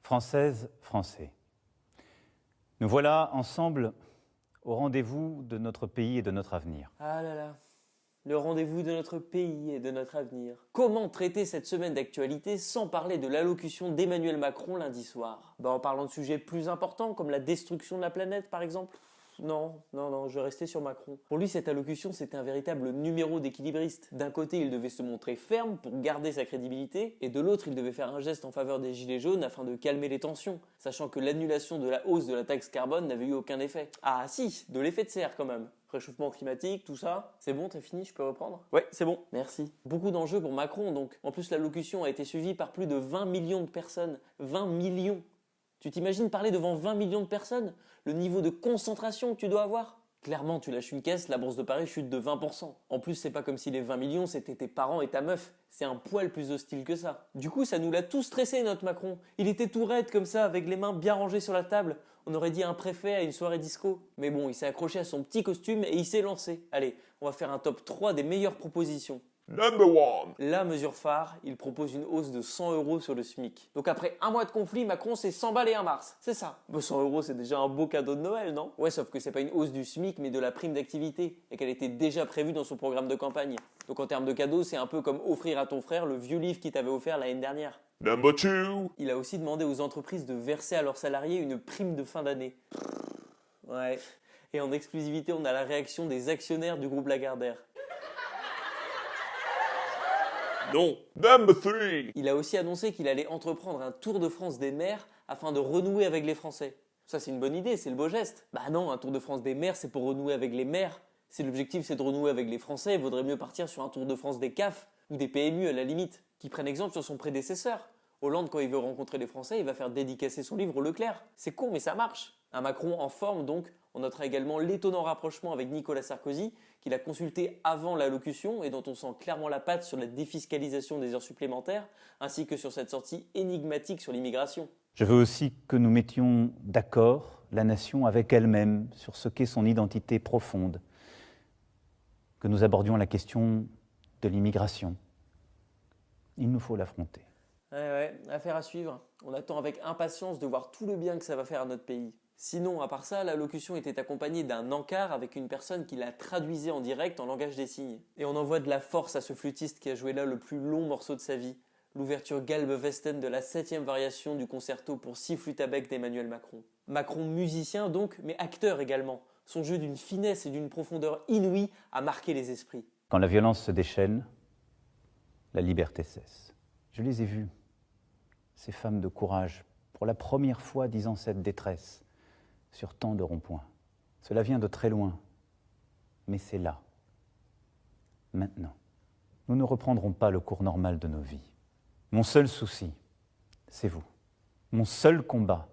Françaises, Français, nous voilà ensemble au rendez-vous de notre pays et de notre avenir. Ah là là, le rendez-vous de notre pays et de notre avenir. Comment traiter cette semaine d'actualité sans parler de l'allocution d'Emmanuel Macron lundi soir? En parlant de sujets plus importants comme la destruction de la planète par exemple? Non, je vais rester sur Macron. Pour lui, cette allocution, c'était un véritable numéro d'équilibriste. D'un côté, il devait se montrer ferme pour garder sa crédibilité, et de l'autre, il devait faire un geste en faveur des gilets jaunes afin de calmer les tensions, sachant que l'annulation de la hausse de la taxe carbone n'avait eu aucun effet. Ah si, de l'effet de serre quand même. Réchauffement climatique, tout ça. C'est bon, t'as fini, je peux reprendre? Ouais, c'est bon, merci. Beaucoup d'enjeux pour Macron donc. En plus, l'allocution a été suivie par plus de 20 millions de personnes. 20 millions! Tu t'imagines parler devant 20 millions de personnes? Le niveau de concentration que tu dois avoir? Clairement, tu lâches une caisse, la bourse de Paris chute de 20%. En plus, c'est pas comme si les 20 millions, c'était tes parents et ta meuf. C'est un poil plus hostile que ça. Du coup, ça nous l'a tout stressé, notre Macron. Il était tout raide comme ça, avec les mains bien rangées sur la table. On aurait dit un préfet à une soirée disco. Mais bon, il s'est accroché à son petit costume et il s'est lancé. Allez, on va faire un top 3 des meilleures propositions. Number one. La mesure phare, il propose une hausse de 100 € sur le SMIC. Donc après un mois de conflit, Macron s'est s'emballé un mars. C'est ça. 100 € c'est déjà un beau cadeau de Noël, non? Ouais, sauf que c'est pas une hausse du SMIC, mais de la prime d'activité, et qu'elle était déjà prévue dans son programme de campagne. Donc en termes de cadeau, c'est un peu comme offrir à ton frère le vieux livre qu'il t'avait offert l'année dernière. Number two. Il a aussi demandé aux entreprises de verser à leurs salariés une prime de fin d'année. Ouais. Et en exclusivité, on a la réaction des actionnaires du groupe Lagardère. Non. Number three. Il a aussi annoncé qu'il allait entreprendre un tour de France des maires afin de renouer avec les Français. Ça, c'est une bonne idée, c'est le beau geste. Bah non, un tour de France des maires, c'est pour renouer avec les maires. Si l'objectif c'est de renouer avec les Français, il vaudrait mieux partir sur un tour de France des CAF ou des PMU à la limite, qui prennent exemple sur son prédécesseur. Hollande, quand il veut rencontrer les Français, il va faire dédicacer son livre au Leclerc. C'est con, mais ça marche. Un Macron en forme donc. On notera également l'étonnant rapprochement avec Nicolas Sarkozy, qu'il a consulté avant l'allocution et dont on sent clairement la patte sur la défiscalisation des heures supplémentaires, ainsi que sur cette sortie énigmatique sur l'immigration. Je veux aussi que nous mettions d'accord la nation avec elle-même sur ce qu'est son identité profonde, que nous abordions la question de l'immigration. Il nous faut l'affronter. Ouais, affaire à suivre. On attend avec impatience de voir tout le bien que ça va faire à notre pays. Sinon, à part ça, l'allocution était accompagnée d'un encart avec une personne qui la traduisait en direct en langage des signes. Et on envoie de la force à ce flûtiste qui a joué là le plus long morceau de sa vie, l'ouverture Galbe-Westen de la 7e variation du concerto pour 6 flûtes à bec d'Emmanuel Macron. Macron musicien donc, mais acteur également. Son jeu d'une finesse et d'une profondeur inouïe a marqué les esprits. Quand la violence se déchaîne, la liberté cesse. Je les ai vues, ces femmes de courage, pour la première fois disant cette détresse, sur tant de ronds-points. Cela vient de très loin, mais c'est là, maintenant. Nous ne reprendrons pas le cours normal de nos vies. Mon seul souci, c'est vous. Mon seul combat,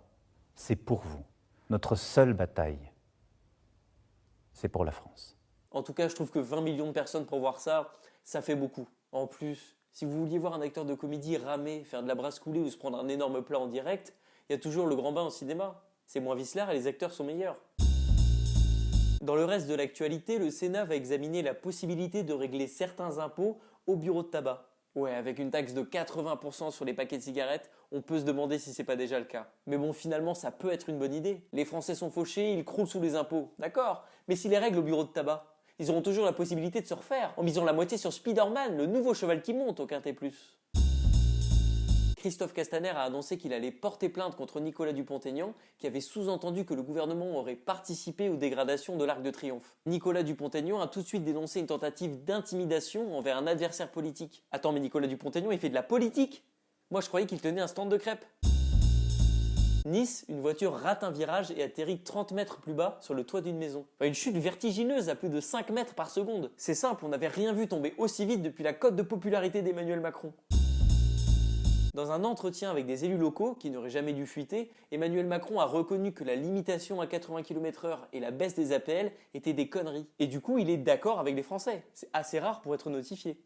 c'est pour vous. Notre seule bataille, c'est pour la France. En tout cas, je trouve que 20 millions de personnes pour voir ça, ça fait beaucoup. En plus, si vous vouliez voir un acteur de comédie ramer, faire de la brasse coulée ou se prendre un énorme plat en direct, il y a toujours le grand bain au cinéma. C'est moins vicelard et les acteurs sont meilleurs. Dans le reste de l'actualité, le Sénat va examiner la possibilité de régler certains impôts au bureau de tabac. Ouais, avec une taxe de 80% sur les paquets de cigarettes, on peut se demander si c'est pas déjà le cas. Mais bon, finalement, ça peut être une bonne idée. Les Français sont fauchés, ils croulent sous les impôts. D'accord, mais si les règles au bureau de tabac, ils auront toujours la possibilité de se refaire, en misant la moitié sur Spider-Man, le nouveau cheval qui monte au Quintet Plus. Christophe Castaner a annoncé qu'il allait porter plainte contre Nicolas Dupont-Aignan, qui avait sous-entendu que le gouvernement aurait participé aux dégradations de l'Arc de Triomphe. Nicolas Dupont-Aignan a tout de suite dénoncé une tentative d'intimidation envers un adversaire politique. Attends, mais Nicolas Dupont-Aignan, il fait de la politique? Moi, je croyais qu'il tenait un stand de crêpes. Nice, une voiture rate un virage et atterrit 30 mètres plus bas sur le toit d'une maison. Une chute vertigineuse à plus de 5 mètres par seconde. C'est simple, on n'avait rien vu tomber aussi vite depuis la cote de popularité d'Emmanuel Macron. Dans un entretien avec des élus locaux qui n'auraient jamais dû fuiter, Emmanuel Macron a reconnu que la limitation à 80 km/h et la baisse des APL étaient des conneries. Et du coup, il est d'accord avec les Français. C'est assez rare pour être notifié.